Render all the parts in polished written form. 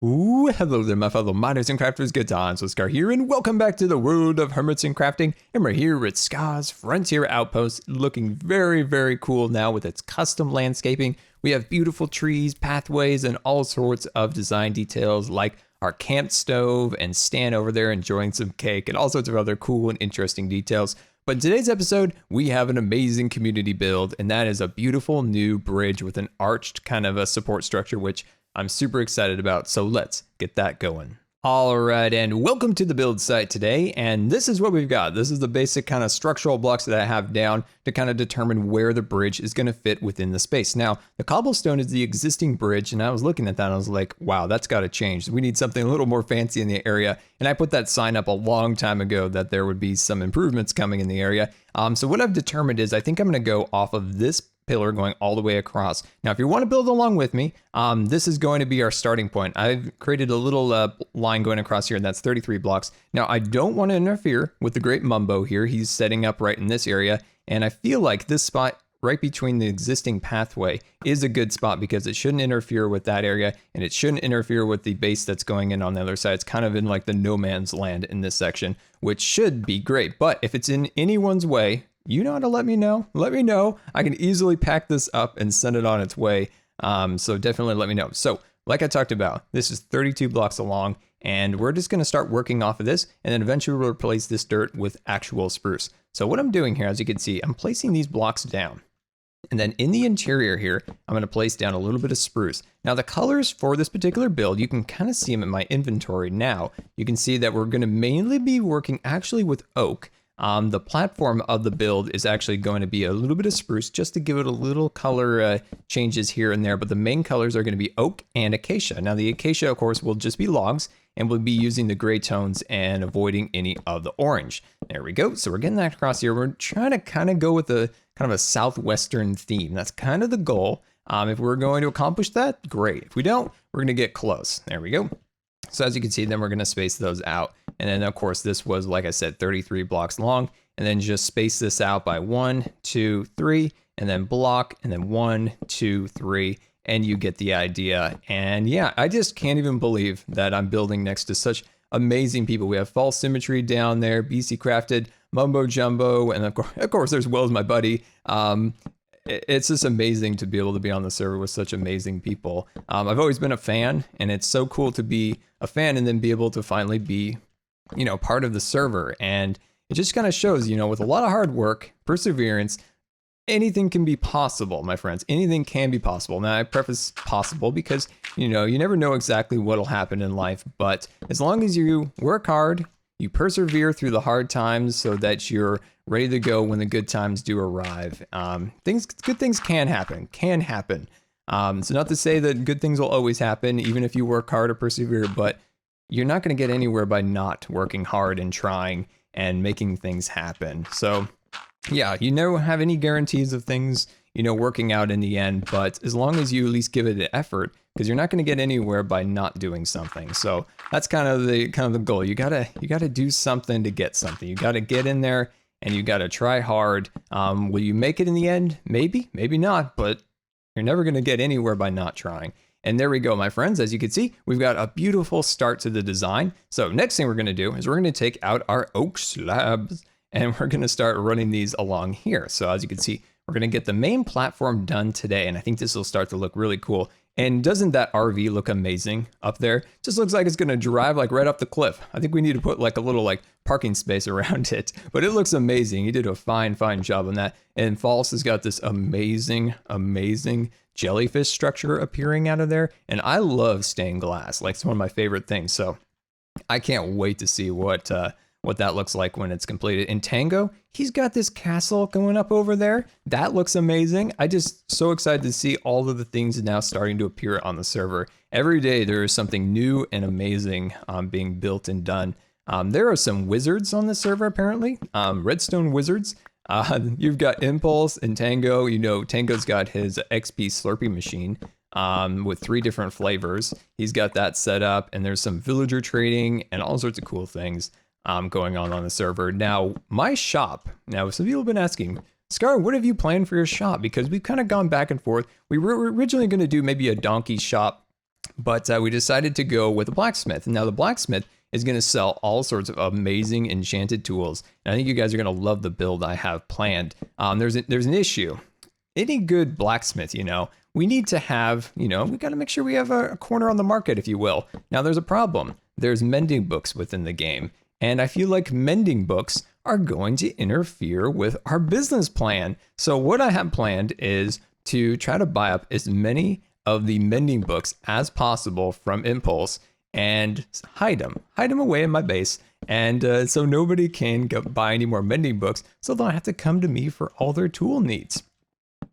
Ooh, hello there, my fellow miners and crafters. GoodTimesWithScar here, and welcome back to the world of hermits and crafting. And we're here at Scar's Frontier Outpost, looking very, very cool now with its custom landscaping. We have beautiful trees, pathways, and all sorts of design details like our camp stove and Stan over there enjoying some cake and all sorts of other cool and interesting details. But in today's episode, we have an amazing community build, and that is a beautiful new bridge with an arched kind of a support structure, which I'm super excited about, so let's get that going. All right, and welcome to the build site today, and this is what we've got. This is the basic kind of structural blocks that I have down to kind of determine where the bridge is going to fit within the space. Now, the cobblestone is the existing bridge, and I was looking at that and I was like, wow, that's got to change. We need something a little more fancy in the area, and I put that sign up a long time ago that there would be some improvements coming in the area. So what I've determined is I think I'm going to go off of this pillar going all the way across. Now, if you want to build along with me, this is going to be our starting point. I've created a little line going across here, and that's 33 blocks. Now, I don't want to interfere with the great Mumbo here. He's setting up right in this area, and I feel like this spot right between the existing pathway is a good spot because it shouldn't interfere with that area, and it shouldn't interfere with the base that's going in on the other side. It's kind of in like the no man's land in this section, which should be great. But if it's in anyone's way, you know how to let me know. Let me know. I can easily pack this up and send it on its way. So definitely let me know. So like I talked about, this is 32 blocks along, and we're just going to start working off of this, and then eventually we'll replace this dirt with actual spruce. So what I'm doing here, as you can see, I'm placing these blocks down. And then in the interior here, I'm going to place down a little bit of spruce. Now the colors for this particular build, you can kind of see them in my inventory now. You can see that we're going to mainly be working actually with oak. The platform of the build is actually going to be a little bit of spruce just to give it a little color changes here and there, but the main colors are going to be oak and acacia. Now the acacia, of course, will just be logs, and we'll be using the gray tones and avoiding any of the orange. There we go. So we're getting that across here. We're trying to kind of go with a kind of a southwestern theme. That's kind of the goal. If we're going to accomplish that, great. If we don't, we're going to get close. There we go. So as you can see, then we're going to space those out. And then, of course, this was, like I said, 33 blocks long. And then just space this out by 1, 2, 3, and then block, and then 1, 2, 3, and you get the idea. And yeah, I just can't even believe that I'm building next to such amazing people. We have False Symmetry down there, BC Crafted, Mumbo Jumbo, and of course, there's Will's my buddy. It's just amazing to be able to be on the server with such amazing people. I've always been a fan, and it's so cool to be a fan and then be able to finally be, you know, part of the server. And it just kind of shows, you know, with a lot of hard work, perseverance, anything can be possible, my friends. Anything can be possible. Now, I preface possible because, you know, you never know exactly what'll happen in life, but as long as you work hard, you persevere through the hard times so that you're ready to go when the good times do arrive. Good things can happen. So not to say that good things will always happen, even if you work hard or persevere, but you're not going to get anywhere by not working hard and trying and making things happen. So yeah, you never have any guarantees of things, you know, working out in the end, but as long as you at least give it an effort, because you're not going to get anywhere by not doing something. So that's kind of the goal. You gotta do something to get something. You gotta get in there and you gotta try hard. Will you make it in the end? Maybe, maybe not, but you're never going to get anywhere by not trying. And there we go, my friends. As you can see, we've got a beautiful start to the design. So next thing we're going to do is we're going to take out our oak slabs and we're going to start running these along here. So as you can see, we're going to get the main platform done today. And I think this will start to look really cool. And doesn't that RV look amazing up there? Just looks like it's going to drive like right up the cliff. I think we need to put like a little like parking space around it, but it looks amazing. He did a fine job on that. And False has got this amazing jellyfish structure appearing out of there. And I love stained glass. Like, it's one of my favorite things. So I can't wait to see what that looks like when it's completed. In Tango, he's got this castle going up over there. That looks amazing. I just so excited to see all of the things now starting to appear on the server. Every day there is something new and amazing being built and done. There are some wizards on the server apparently, redstone wizards. You've got Impulse and Tango. You know, Tango's got his XP Slurpee machine with 3 different flavors. He's got that set up, and there's some villager trading and all sorts of cool things going on the server. Now, my shop. Now, some people have been asking, Scar, what have you planned for your shop? Because we've kind of gone back and forth. We were originally going to do maybe a donkey shop But we decided to go with a blacksmith. Now the blacksmith is going to sell all sorts of amazing enchanted tools. And I think you guys are going to love the build I have planned. There's an issue. Any good blacksmith, we need to have, we got to make sure we have a corner on the market, if you will. Now there's a problem. There's mending books within the game. And I feel like mending books are going to interfere with our business plan. So what I have planned is to try to buy up as many of the mending books as possible from Impulse and hide them away in my base. And so nobody can go buy any more mending books. So they'll have to come to me for all their tool needs.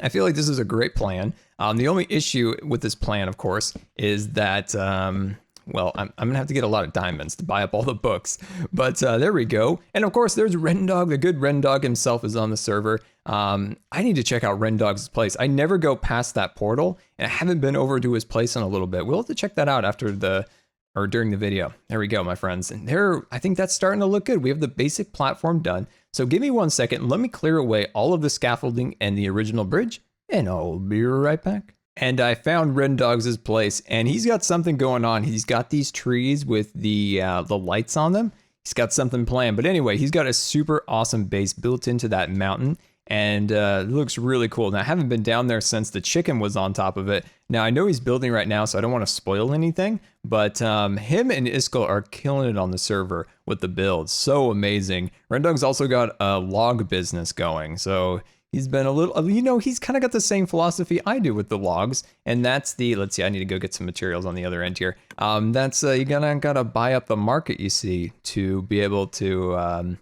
I feel like this is a great plan. The only issue with this plan, of course, is that, well, I'm going to have to get a lot of diamonds to buy up all the books. But there we go. And of course, there's Rendog. The good Rendog himself is on the server. I need to check out Rendog's place. I never go past that portal, and I haven't been over to his place in a little bit. We'll have to check that out during the video. There we go, my friends. And I think that's starting to look good. We have the basic platform done. So give me 1 second. Let me clear away all of the scaffolding and the original bridge, and I'll be right back. And I found Rendog's place, and he's got something going on. He's got these trees with the lights on them. He's got something planned. But anyway, he's got a super awesome base built into that mountain. And it looks really cool. Now, I haven't been down there since the chicken was on top of it. Now, I know he's building right now, so I don't want to spoil anything. But him and Iskall are killing it on the server with the build. So amazing. Rendog's also got a log business going. So he's been a little, he's kind of got the same philosophy I do with the logs. And that's let's see, I need to go get some materials on the other end here. That's, you gotta buy up the market, you see, to be able to,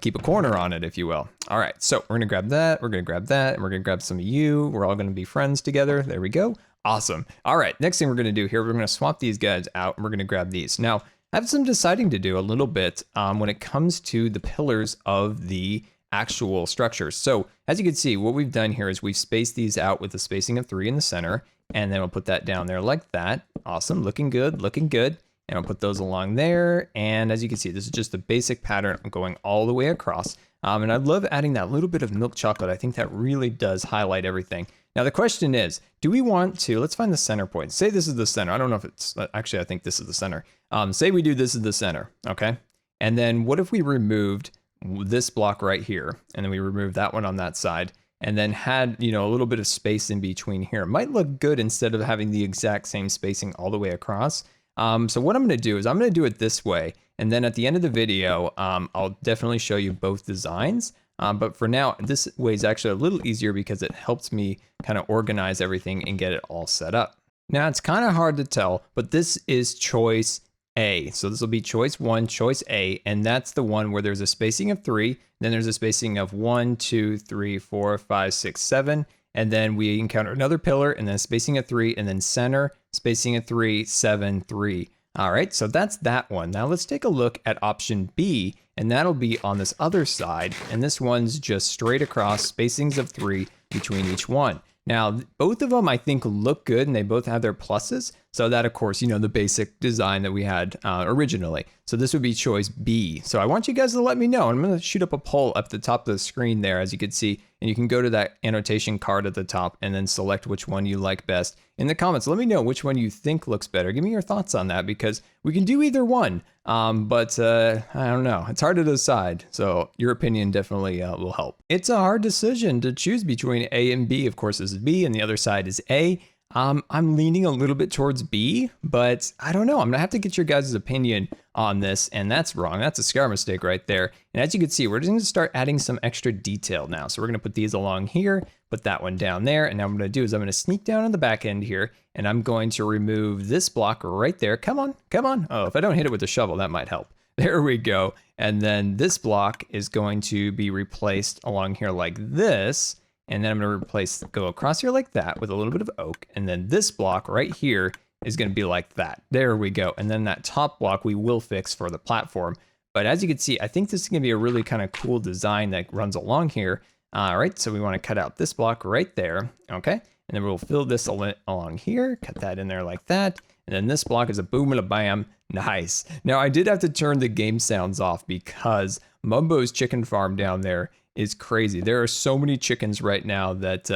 keep a corner on it, if you will. All right, so we're gonna grab that, we're gonna grab that, and we're gonna grab some of you. We're all gonna be friends together. There we go. Awesome. All right, next thing we're gonna do here, we're gonna swap these guys out, and we're gonna grab these. Now, I have some deciding to do a little bit when it comes to the pillars of the actual structures. So as you can see, what we've done here is we've spaced these out with a spacing of 3 in the center, and then we'll put that down there like that. Awesome, looking good, looking good. And I'll put those along there. And as you can see, this is just a basic pattern going all the way across. And I love adding that little bit of milk chocolate. I think that really does highlight everything. Now the question is, do we want to, let's find the center point. Say this is the center. I don't know if it's, actually I think this is the center. Say we do this is the center, okay? And then what if we removed this block right here, and then we removed that one on that side, and then had, a little bit of space in between here. It might look good instead of having the exact same spacing all the way across. So what I'm going to do is I'm going to do it this way. And then at the end of the video, I'll definitely show you both designs. But for now, this way is actually a little easier because it helps me kind of organize everything and get it all set up. Now it's kind of hard to tell, but this is choice A. So this will be choice 1, choice A, and that's the one where there's a spacing of 3, then there's a spacing of 1, 2, 3, 4, 5, 6, 7, and then we encounter another pillar, and then a spacing of 3, and then center, spacing of 3, 7, 3. All right, so that's that one. Now let's take a look at option B, and that'll be on this other side, and this one's just straight across, spacings of 3 between each one. Now, both of them I think look good, and they both have their pluses. So that, of course, the basic design that we had originally. So this would be choice B. So I want you guys to let me know. I'm going to shoot up a poll up the top of the screen there, as you can see, and you can go to that annotation card at the top and then select which one you like best. In the comments, let me know which one you think looks better. Give me your thoughts on that, because we can do either one. But I don't know. It's hard to decide. So your opinion definitely will help. It's a hard decision to choose between A and B. Of course, this is B and the other side is A. I'm leaning a little bit towards B, but I don't know. I'm gonna have to get your guys' opinion on this, and that's wrong. That's a Scar mistake right there. And as you can see, we're just gonna start adding some extra detail now. So we're gonna put these along here, put that one down there, and now what I'm gonna do is I'm gonna sneak down on the back end here, and I'm going to remove this block right there. Come on, come on. Oh, if I don't hit it with the shovel, that might help. There we go. And then this block is going to be replaced along here like this. And then I'm going to go across here like that with a little bit of oak. And then this block right here is going to be like that. There we go. And then that top block we will fix for the platform. But as you can see, I think this is going to be a really kind of cool design that runs along here. All right, so we want to cut out this block right there. Okay, and then we'll fill this along here. Cut that in there like that. And then this block is a boom and a bam. Nice. Now I did have to turn the game sounds off because Mumbo's chicken farm down there is crazy. There are so many chickens right now that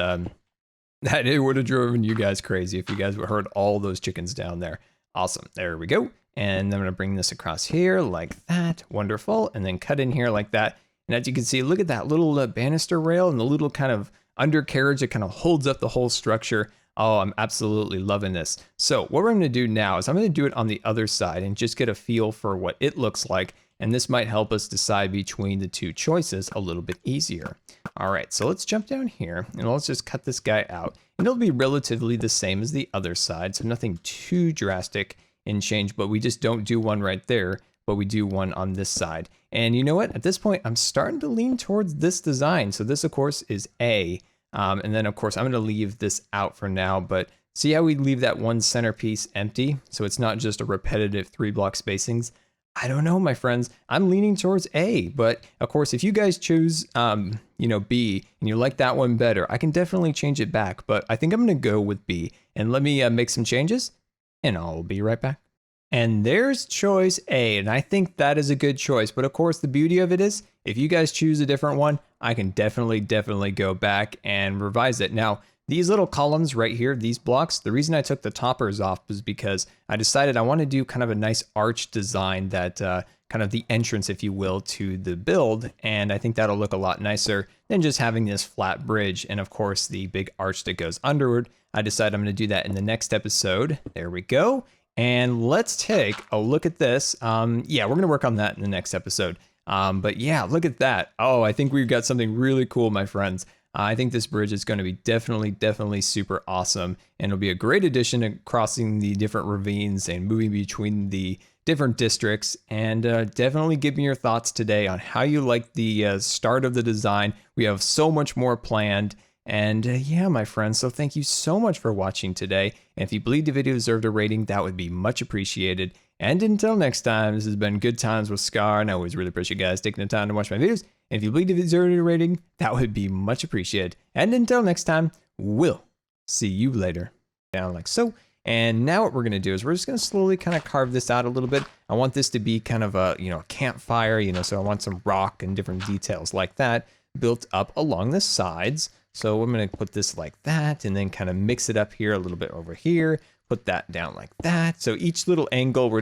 That it would have driven you guys crazy if you guys heard all those chickens down there. Awesome. There we go. And I'm going to bring this across here like that. Wonderful. And then cut in here like that. And as you can see, look at that little banister rail and the little kind of undercarriage that kind of holds up the whole structure. Oh, I'm absolutely loving this. So what we're going to do now is I'm going to do it on the other side and just get a feel for what it looks like. And this might help us decide between the two choices a little bit easier. All right, so let's jump down here and let's just cut this guy out. And it'll be relatively the same as the other side, so nothing too drastic in change, but we just don't do one right there, but we do one on this side. And you know what? At this point, I'm starting to lean towards this design. So this, of course, is A. And then, of course, I'm going to leave this out for now, but see how we leave that one centerpiece empty? So it's not just a repetitive 3-block spacings. I don't know, my friends. I'm leaning towards A, but of course, if you guys choose, B, and you like that one better, I can definitely change it back, but I think I'm going to go with B. And let me make some changes, and I'll be right back. And there's choice A, and I think that is a good choice. But of course, the beauty of it is, if you guys choose a different one, I can definitely go back and revise it. Now, these little columns right here, these blocks, the reason I took the toppers off was because I decided I want to do kind of a nice arch design that kind of the entrance, if you will, to the build. And I think that'll look a lot nicer than just having this flat bridge. And of course, the big arch that goes underward. I decided I'm going to do that in the next episode. There we go. And let's take a look at this. Yeah, we're going to work on that in the next episode. But yeah, look at that. Oh, I think we've got something really cool, my friends. I think this bridge is going to be definitely super awesome. And it'll be a great addition to crossing the different ravines and moving between the different districts. And definitely give me your thoughts today on how you like the start of the design. We have so much more planned. And yeah, my friends, so thank you so much for watching today. And if you believe the video deserved a rating, that would be much appreciated. And until next time, this has been Good Times with Scar, and I always really appreciate you guys taking the time to watch my videos. And if you believe the video deserved a rating, that would be much appreciated. And until next time, we'll see you later. Down like so. And now what we're going to do is we're just going to slowly kind of carve this out a little bit. I want this to be kind of a, campfire, so I want some rock and different details like that built up along the sides. So I'm going to put this like that and then kind of mix it up here a little bit over here, put that down like that. So each little angle we're